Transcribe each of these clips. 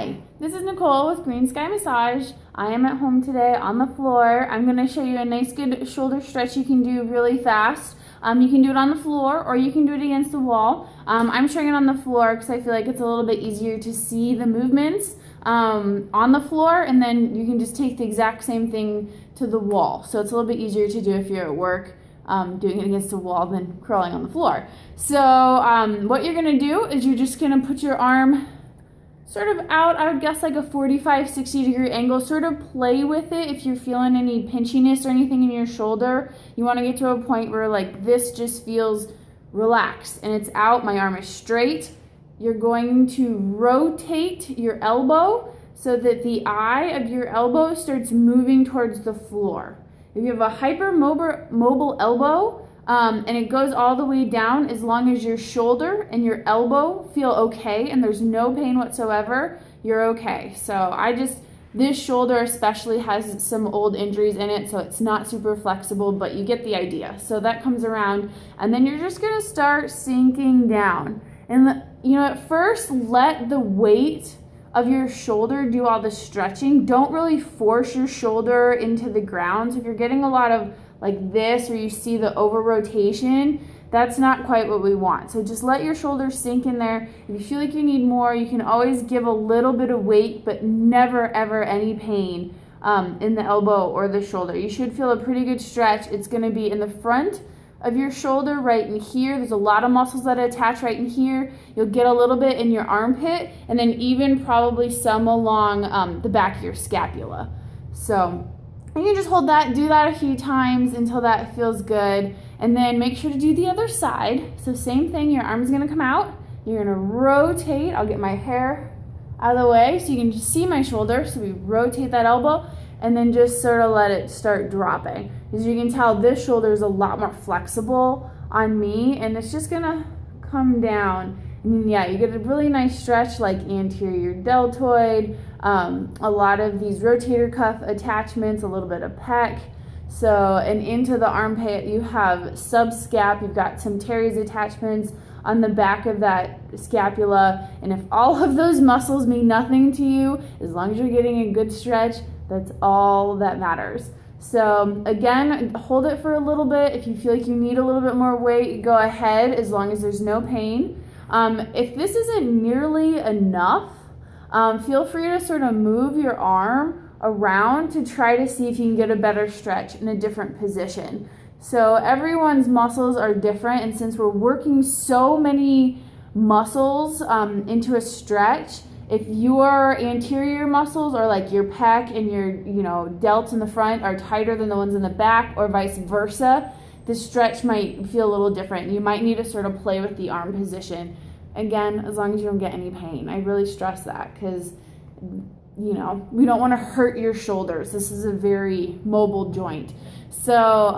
Hi, this is Nicole with Green Sky Massage. I am at home today on the floor. I'm going to show you a nice good shoulder stretch you can do really fast. You can do it on the floor or you can do it against the wall. I'm showing it on the floor because I feel like it's a little bit easier to see the movements on the floor, and then you can just take the exact same thing to the wall. So it's a little bit easier to do if you're at work doing it against the wall than crawling on the floor. So what you're going to do is you're just going to put your arm sort of out, I would guess like a 45, 60 degree angle, sort of play with it. If you're feeling any pinchiness or anything in your shoulder, you want to get to a point where like this just feels relaxed and it's out, my arm is straight. You're going to rotate your elbow so that the eye of your elbow starts moving towards the floor. If you have a hypermobile elbow, and it goes all the way down, as long as your shoulder and your elbow feel okay and there's no pain whatsoever, you're okay. So this shoulder especially has some old injuries in it, so it's not super flexible, but you get the idea. So that comes around, and then you're just gonna start sinking down. And at first, let the weight of your shoulder do all the stretching. Don't really force your shoulder into the ground. So if you're getting a lot of like this, or you see the over rotation, that's not quite what we want. So just let your shoulders sink in there. If you feel like you need more, you can always give a little bit of weight, but never ever any pain in the elbow or the shoulder. You should feel a pretty good stretch. It's gonna be in the front of your shoulder, right in here. There's a lot of muscles that attach right in here. You'll get a little bit in your armpit, and then even probably some along the back of your scapula. So you can just hold that, do that a few times until that feels good, and then make sure to do the other side. So same thing, your arm's gonna come out, you're gonna rotate. I'll get my hair out of the way so you can just see my shoulder. So we rotate that elbow and then just sort of let it start dropping. As you can tell, this shoulder is a lot more flexible on me, and it's just gonna come down. And yeah, you get a really nice stretch like anterior deltoid, a lot of these rotator cuff attachments, a little bit of pec. So, and into the armpit, you have subscap, you've got some teres attachments on the back of that scapula. And if all of those muscles mean nothing to you, as long as you're getting a good stretch, that's all that matters. So again, hold it for a little bit. If you feel like you need a little bit more weight, go ahead, as long as there's no pain. If this isn't nearly enough, feel free to sort of move your arm around to try to see if you can get a better stretch in a different position. So everyone's muscles are different, and since we're working so many muscles into a stretch, if your anterior muscles, or like your pec and your delts in the front, are tighter than the ones in the back, or vice versa, the stretch might feel a little different. You might need to sort of play with the arm position. Again, as long as you don't get any pain. I really stress that because, we don't want to hurt your shoulders. This is a very mobile joint. So,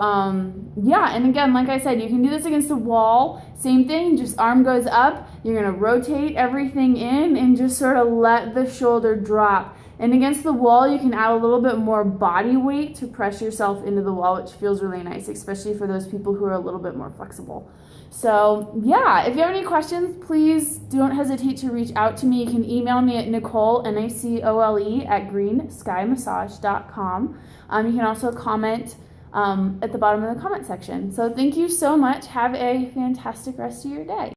yeah, and again, like I said, you can do this against the wall. Same thing, just arm goes up. You're going to rotate everything in and just sort of let the shoulder drop. And against the wall, you can add a little bit more body weight to press yourself into the wall, which feels really nice, especially for those people who are a little bit more flexible. So yeah, if you have any questions, please don't hesitate to reach out to me. You can email me at Nicole, Nicole, at greenskymassage.com. You can also comment at the bottom of the comment section. So thank you so much. Have a fantastic rest of your day.